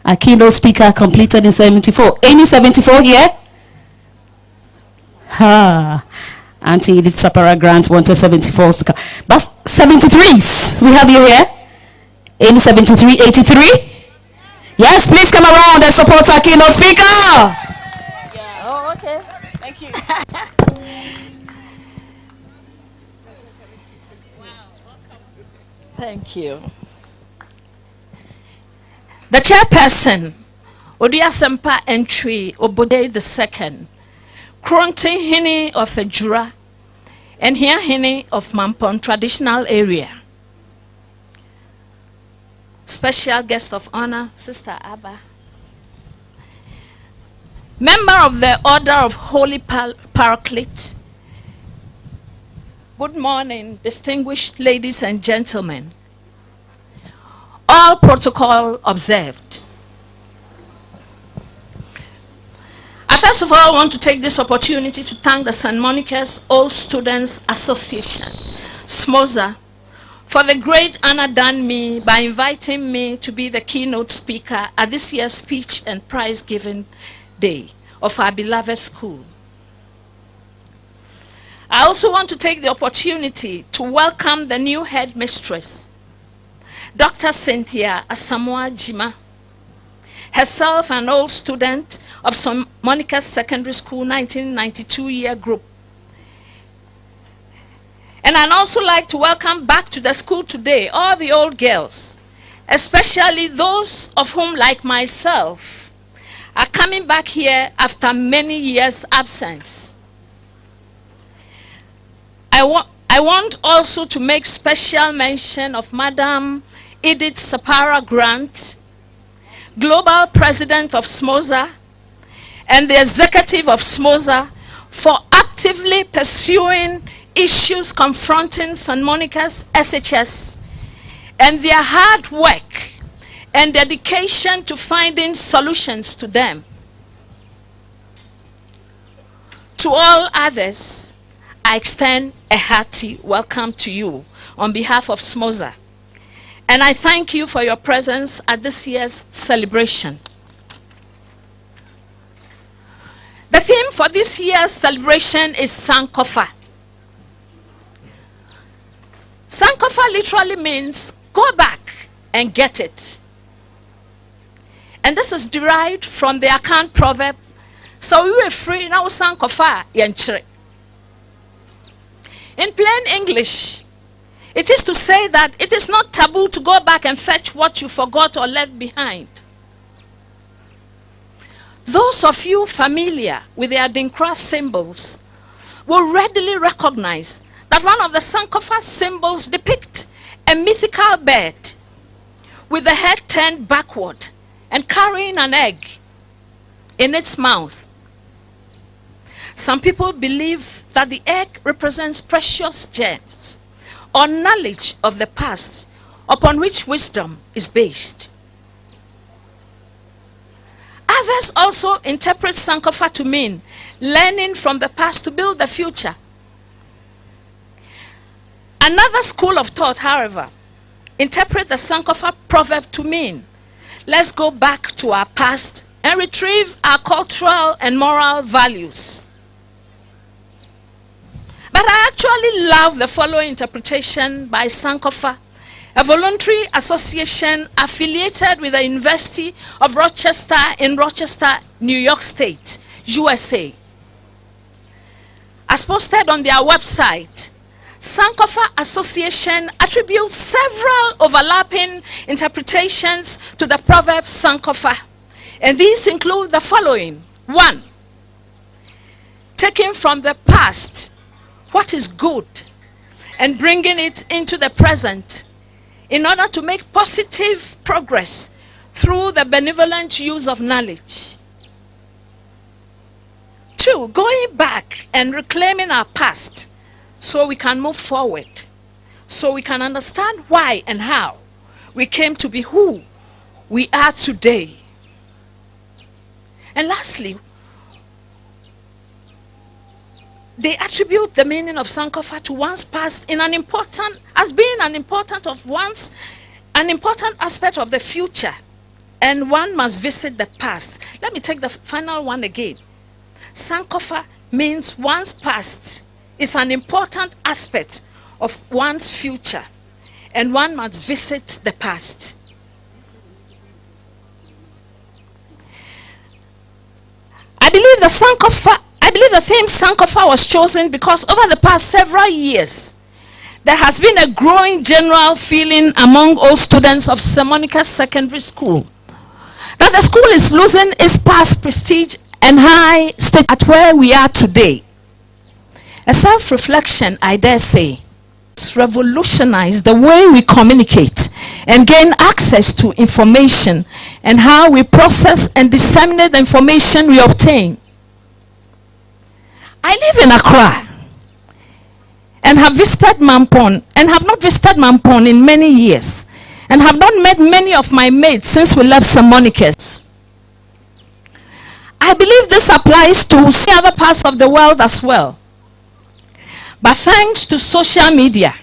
A keynote speaker completed in 74. Any 74 here? Auntie Edith Sapara Grant wanted 74s to come. But 73s, we have you here. Any 73, 83? Yes, please come around and support our keynote speaker. Yeah. Oh, okay. Thank you. Thank you. The chairperson, Odiasempa Entry Obode II, Kronte Hene of Ejura, and here Hene of Mampon traditional area. Special guest of honor, Sister Abba. Member of the Order of Holy Paraclete. Good morning, distinguished ladies and gentlemen. All protocol observed. I first of all want to take this opportunity to thank the St. Monica's All Students Association, SMOSA, for the great honor done me by inviting me to be the keynote speaker at this year's speech and prize giving day of our beloved school. I also want to take the opportunity to welcome the new headmistress, Dr. Cynthia Asamoah Jima, herself an old student of St. Monica's Secondary School 1992 year group. And I'd also like to welcome back to the school today all the old girls, especially those of whom, like myself, are coming back here after many years' absence. I want also to make special mention of Madam Edith Sapara Grant, Global President of SMOSA, and the Executive of SMOSA for actively pursuing issues confronting St. Monica's SHS and their hard work and dedication to finding solutions to them. To all others, I extend a hearty welcome to you on behalf of SMOSA, and I thank you for your presence at this year's celebration. The theme for this year's celebration is Sankofa. Sankofa literally means go back and get it. And this is derived from the Akan proverb, so we were free, now Sankofa yenchre. In plain English, it is to say that it is not taboo to go back and fetch what you forgot or left behind. Those of you familiar with the Adinkra symbols will readily recognize that one of the Sankofa symbols depicts a mythical bird with the head turned backward and carrying an egg in its mouth. Some people believe that the egg represents precious gems or knowledge of the past upon which wisdom is based. Others also interpret Sankofa to mean learning from the past to build the future. Another school of thought, however, interpret the Sankofa proverb to mean let's go back to our past and retrieve our cultural and moral values. But I actually love the following interpretation by Sankofa, a voluntary association affiliated with the University of Rochester in Rochester, New York State, USA. As posted on their website, Sankofa Association attributes several overlapping interpretations to the proverb Sankofa, and these include the following. 1. Taking from the past what is good and bringing it into the present in order to make positive progress through the benevolent use of knowledge. 2. Going back and reclaiming our past so we can move forward, so we can understand why and how we came to be who we are today. And lastly, they attribute the meaning of Sankofa to one's past in an important aspect of the future, and one must visit the past. Let me take the final one again. Sankofa means one's past is an important aspect of one's future, and one must visit the past. the Sankofa, I believe the theme Sankofa was chosen because over the past several years, there has been a growing general feeling among all students of St. Monica's Secondary School that the school is losing its past prestige and high state at where we are today. A self-reflection, I dare say, has revolutionized the way we communicate and gain access to information and how we process and disseminate the information we obtain. I live in Accra and have visited Mampon and have not visited Mampon in many years and have not met many of my mates since we left St. Monica's. I believe this applies to other parts of the world as well. But thanks to social media,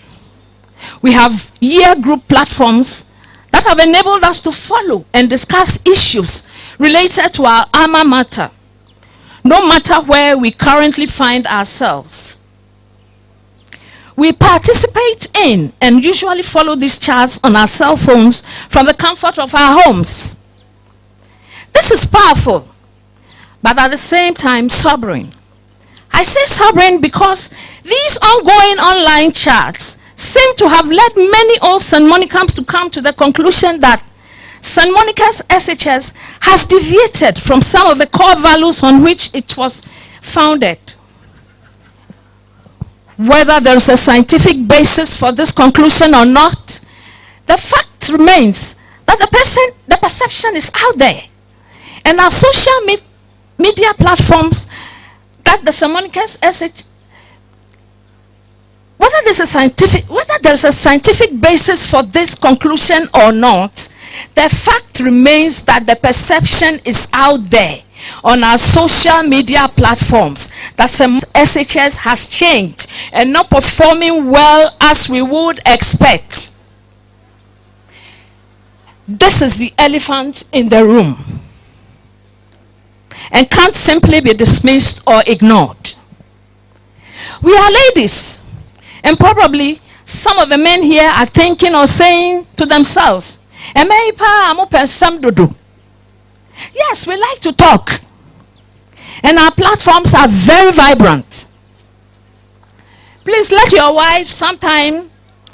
we have year group platforms that have enabled us to follow and discuss issues related to our alma mater, no matter where we currently find ourselves. We participate in and usually follow these charts on our cell phones from the comfort of our homes. This is powerful, but at the same time sobering. I say sobering because these ongoing online charts seem to have led many old St. Monicans to come to the conclusion that St. Monica's SHS has deviated from some of the core values on which it was founded. Whether there's a scientific basis for this conclusion or not, the fact remains that the perception is out there. And our social media platforms that the St. Monica's SHS, whether there's a scientific basis for this conclusion or not, the fact remains that the perception is out there on our social media platforms that some SHS has changed and not performing well as we would expect. This is the elephant in the room and can't simply be dismissed or ignored. We are ladies, and probably some of the men here are thinking or saying to themselves, yes, we like to talk. And our platforms are very vibrant. Please let your wife sometime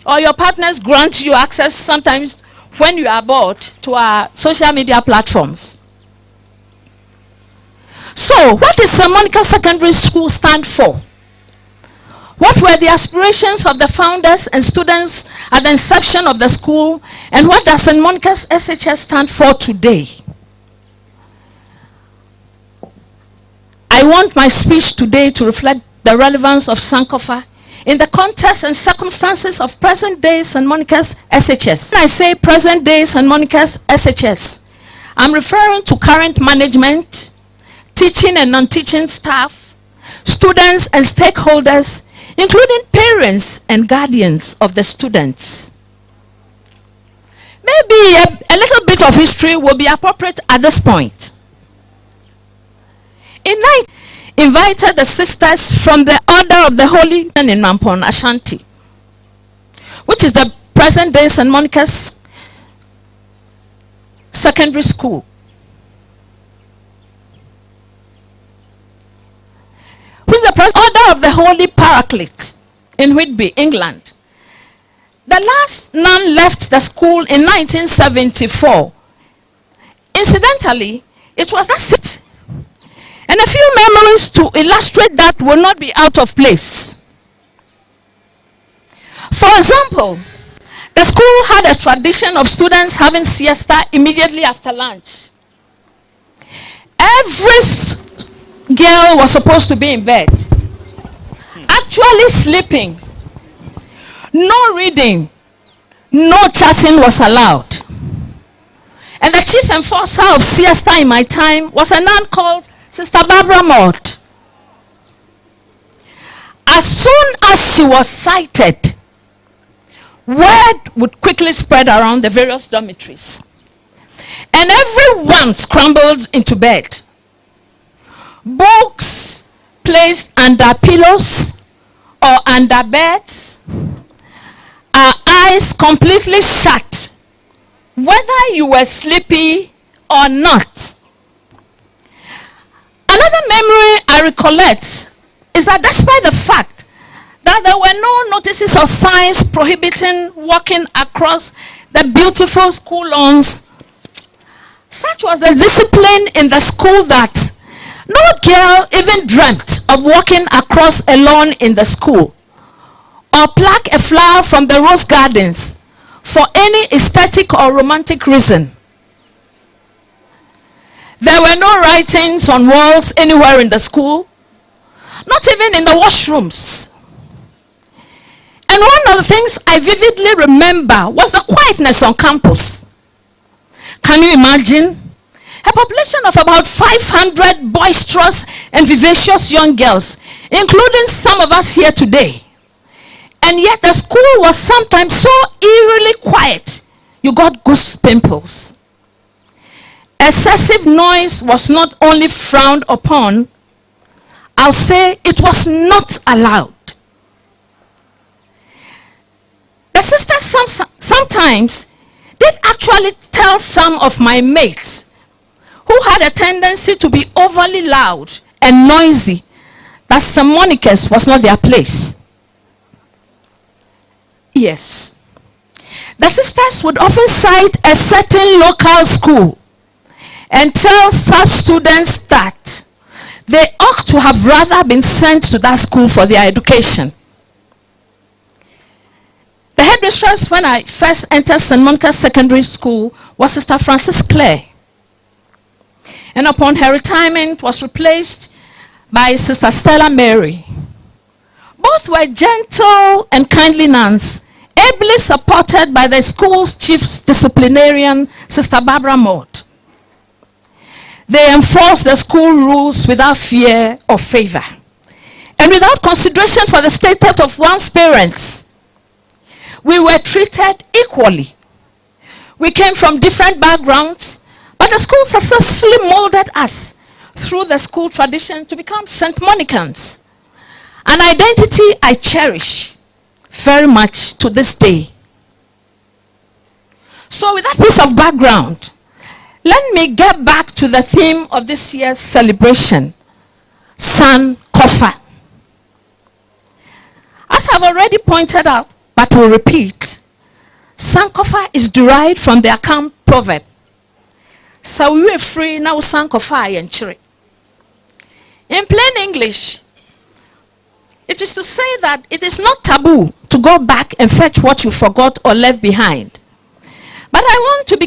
or your partners grant you access sometimes when you are bored to our social media platforms. So, what does St. Monica Secondary School stand for? What were the aspirations of the founders and students at the inception of the school? And what does St. Monica's SHS stand for today? I want my speech today to reflect the relevance of Sankofa in the context and circumstances of present-day St. Monica's SHS. When I say present-day St. Monica's SHS, I'm referring to current management, teaching and non-teaching staff, students and stakeholders, including parents and guardians of the students. Maybe a little bit of history will be appropriate at this point. In night, invited the sisters from the Order of the Holy in Mampon, Ashanti, which is the present-day St. Monica's Secondary School. Which is the Order of the Holy Paraclete in Whitby, England. The last nun left the school in 1974. Incidentally, it was that sit. And a few memories to illustrate that will not be out of place. For example, the school had a tradition of students having siesta immediately after lunch. Every girl was supposed to be in bed, actually sleeping. No reading, no chatting was allowed. And the chief enforcer of siesta in my time was a nun called Sister Barbara Maud. As soon as she was sighted, word would quickly spread around the various dormitories. And everyone scrambled into bed. Books placed under pillows or under beds. Our eyes completely shut, whether you were sleepy or not. Another other memory I recollect is that despite the fact that there were no notices or signs prohibiting walking across the beautiful school lawns, such was the discipline in the school that no girl even dreamt of walking across a lawn in the school or pluck a flower from the rose gardens for any aesthetic or romantic reason. There were no writings on walls anywhere in the school, not even in the washrooms. And one of the things I vividly remember was the quietness on campus. Can you imagine? A population of about 500 boisterous and vivacious young girls, including some of us here today. And yet the school was sometimes so eerily quiet, you got goose pimples. Excessive noise was not only frowned upon, I'll say it was not allowed. The sisters sometimes did actually tell some of my mates who had a tendency to be overly loud and noisy that St. Monica's was not their place. Yes. The sisters would often cite a certain local school and tell such students that they ought to have rather been sent to that school for their education. The headmistress when I first entered St. Monica's Secondary School was Sister Frances Clare. And upon her retirement was replaced by Sister Stella Mary. Both were gentle and kindly nuns, ably supported by the school's chief disciplinarian, Sister Barbara Maud. They enforced the school rules without fear or favor, and without consideration for the status of one's parents. We were treated equally. We came from different backgrounds, but the school successfully molded us through the school tradition to become St. Monicans, an identity I cherish very much to this day. So with that piece of background, let me get back to the theme of this year's celebration, Sankofa. As I've already pointed out, but will repeat, Sankofa is derived from the Akam proverb, Sawiwe free now Sankofa yenchire. In plain English, it is to say that it is not taboo to go back and fetch what you forgot or left behind. But I want to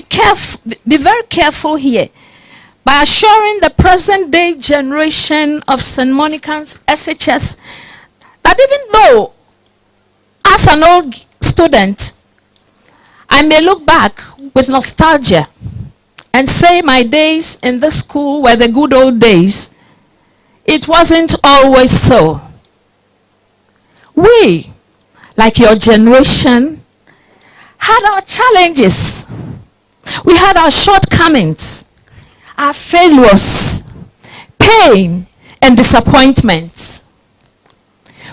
be very careful here by assuring the present day generation of St. Monica's SHS that even though as an old student, I may look back with nostalgia and say my days in this school were the good old days, it wasn't always so. We, like your generation, had our challenges. We had our shortcomings, our failures, pain, and disappointments.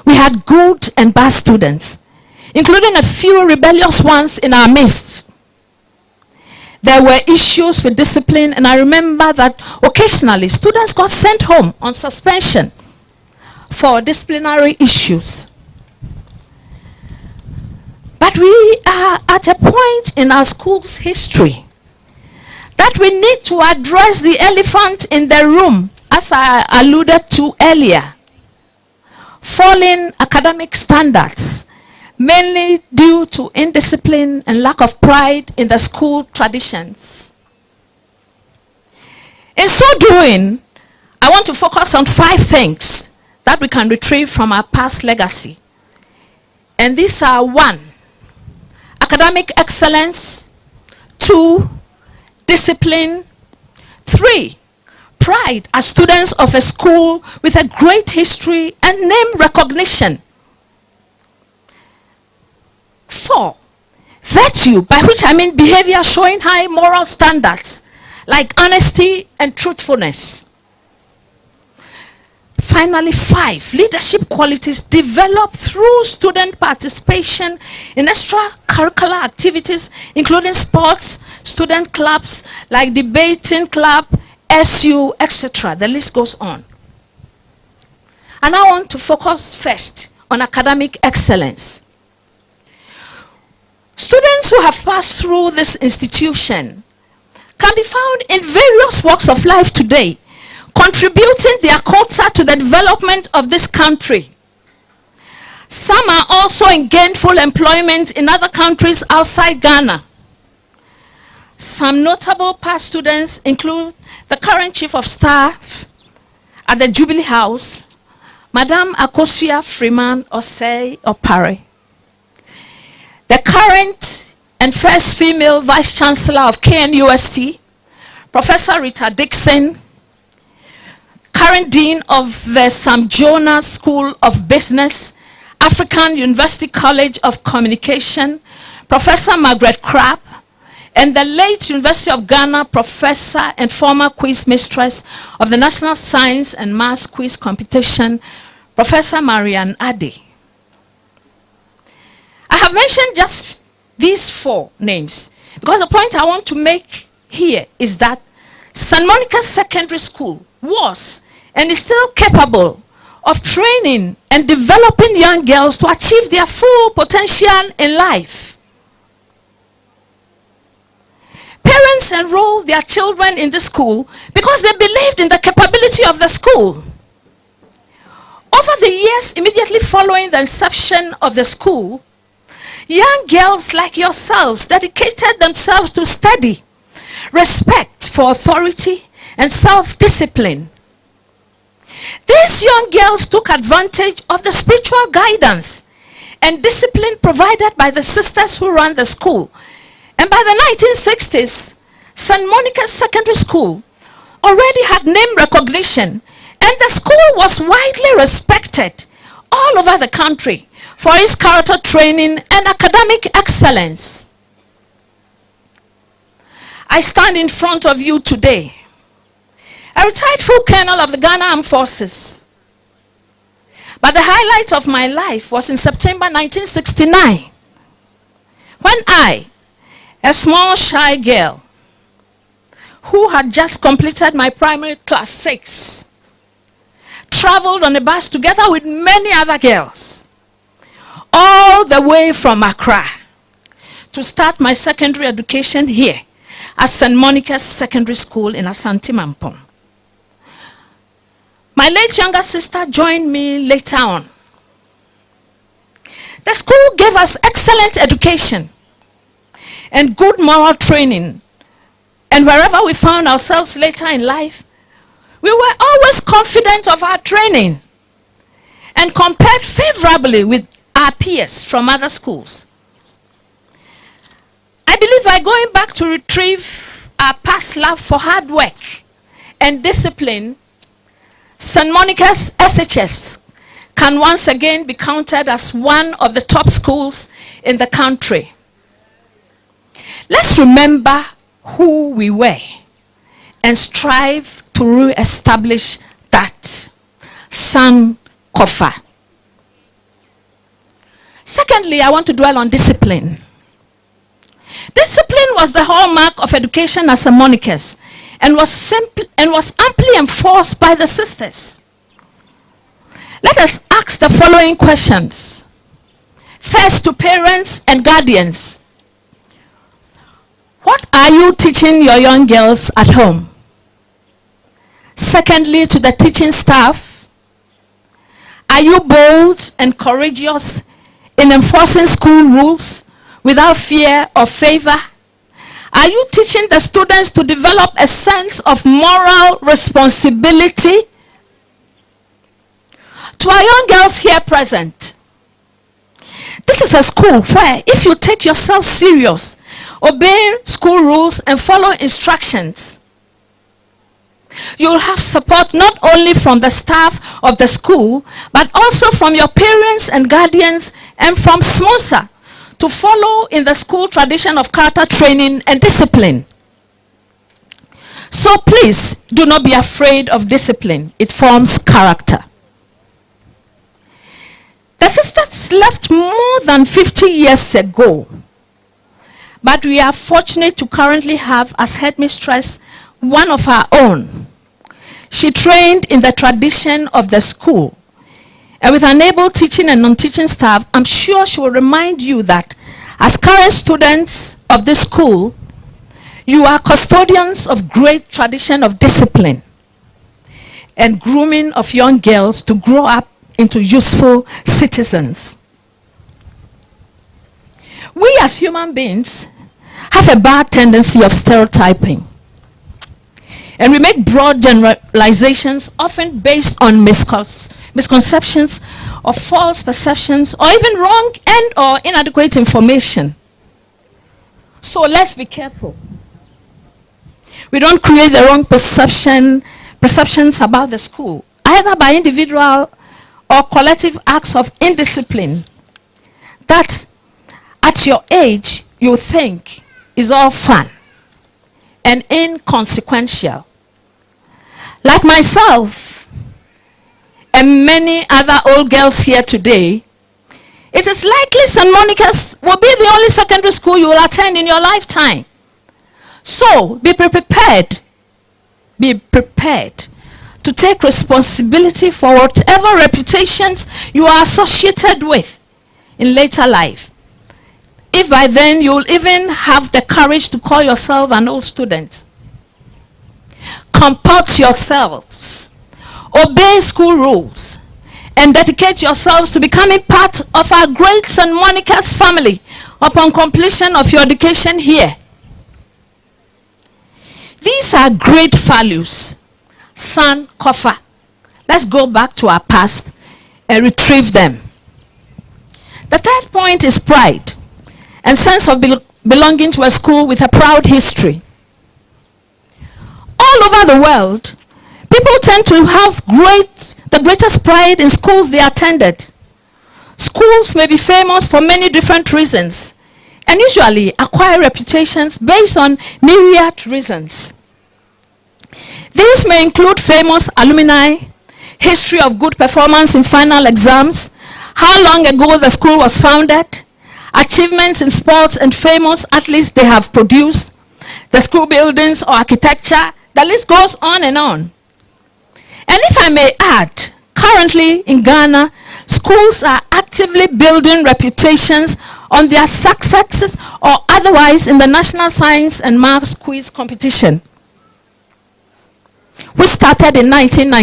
We had good and bad students, including a few rebellious ones in our midst. There were issues with discipline, and I remember that occasionally students got sent home on suspension for disciplinary issues. But we are at a point in our school's history that we need to address the elephant in the room, as I alluded to earlier. Falling academic standards, mainly due to indiscipline and lack of pride in the school traditions. In so doing, I want to focus on 5 things that we can retrieve from our past legacy. And these are: 1, academic excellence; 2, discipline; 3, pride as students of a school with a great history and name recognition; 4, virtue, by which I mean behavior showing high moral standards like honesty and truthfulness; finally, 5, leadership qualities developed through student participation in extracurricular activities, including sports, student clubs like debating club, SU, etc. The list goes on. And I want to focus first on academic excellence. Students who have passed through this institution can be found in various walks of life today, contributing their quota to the development of this country. Some are also in gainful employment in other countries outside Ghana. Some notable past students include the current Chief of Staff at the Jubilee House, Madame Akosua Freeman Osei Opare, the current and first female Vice Chancellor of KNUST, Professor Rita Dixon, current Dean of the Sam Jonas School of Business, African University College of Communication, Professor Margaret Crabb, and the late University of Ghana professor and former quiz mistress of the National Science and Maths Quiz Competition, Professor Marianne Addy. I have mentioned just these 4 names because the point I want to make here is that St. Monica's Secondary School was and is still capable of training and developing young girls to achieve their full potential in life. Parents enrolled their children in the school because they believed in the capability of the school. Over the years immediately following the inception of the school, young girls like yourselves dedicated themselves to study, respect for authority, and self-discipline. These young girls took advantage of the spiritual guidance and discipline provided by the sisters who ran the school. And by the 1960s, St. Monica's Secondary School already had name recognition, and the school was widely respected all over the country for its character training and academic excellence. I stand in front of you today, a retired full colonel of the Ghana Armed Forces. But the highlight of my life was in September 1969, when I, a small shy girl who had just completed my primary class 6, traveled on a bus together with many other girls all the way from Accra to start my secondary education here at St. Monica's Secondary School in Asante Mampong. My late younger sister joined me later on. The school gave us excellent education and good moral training, and wherever we found ourselves later in life, we were always confident of our training and compared favorably with our peers from other schools. I believe by going back to retrieve our past love for hard work and discipline, St. Monica's SHS can once again be counted as one of the top schools in the country. Let's remember who we were and strive to re-establish that Sankofa. Secondly, I want to dwell on discipline. Discipline was the hallmark of education at St. Monica's and was amply enforced by the sisters. Let us ask the following questions. First, to parents and guardians. What are you teaching your young girls at home? Secondly, to the teaching staff. Are you bold and courageous in enforcing school rules without fear or favor? Are you teaching the students to develop a sense of moral responsibility? To our young girls here present, this is a school where if you take yourself serious, obey school rules and follow instructions, you will have support not only from the staff of the school, but also from your parents and guardians and from SMOSA to follow in the school tradition of character training and discipline. So please do not be afraid of discipline. It forms character. The sisters left more than 50 years ago, but we are fortunate to currently have as headmistress one of our own. She trained in the tradition of the school and with an able teaching and non-teaching staff, I'm sure she will remind you that as current students of this school, you are custodians of great tradition of discipline and grooming of young girls to grow up into useful citizens. We as human beings have a bad tendency of stereotyping, and we make broad generalizations often based on misconceptions or false perceptions or even wrong and or inadequate information. So let's be careful. We don't create the wrong perceptions about the school, either by individual or collective acts of indiscipline that at your age you think is all fun and inconsequential. Like myself and many other old girls here today, it is likely St. Monica's will be the only secondary school you will attend in your lifetime. So be prepared to take responsibility for whatever reputations you are associated with in later life. If by then you will even have the courage to call yourself an old student. Comport yourselves, obey school rules, and dedicate yourselves to becoming part of our great St. Monica's family upon completion of your education here. These are great values. San Kofa. Let's go back to our past and retrieve them. The third point is pride and sense of belonging to a school with a proud history. All over the world, people tend to have the greatest pride in schools they attended. Schools may be famous for many different reasons and usually acquire reputations based on myriad reasons. These may include famous alumni, history of good performance in final exams, how long ago the school was founded, achievements in sports and famous athletes they have produced, the school buildings or architecture. The list goes on and on. And if I may add, currently in Ghana, schools are actively building reputations on their successes or otherwise in the National Science and Maths Quiz competition, which started in 1990.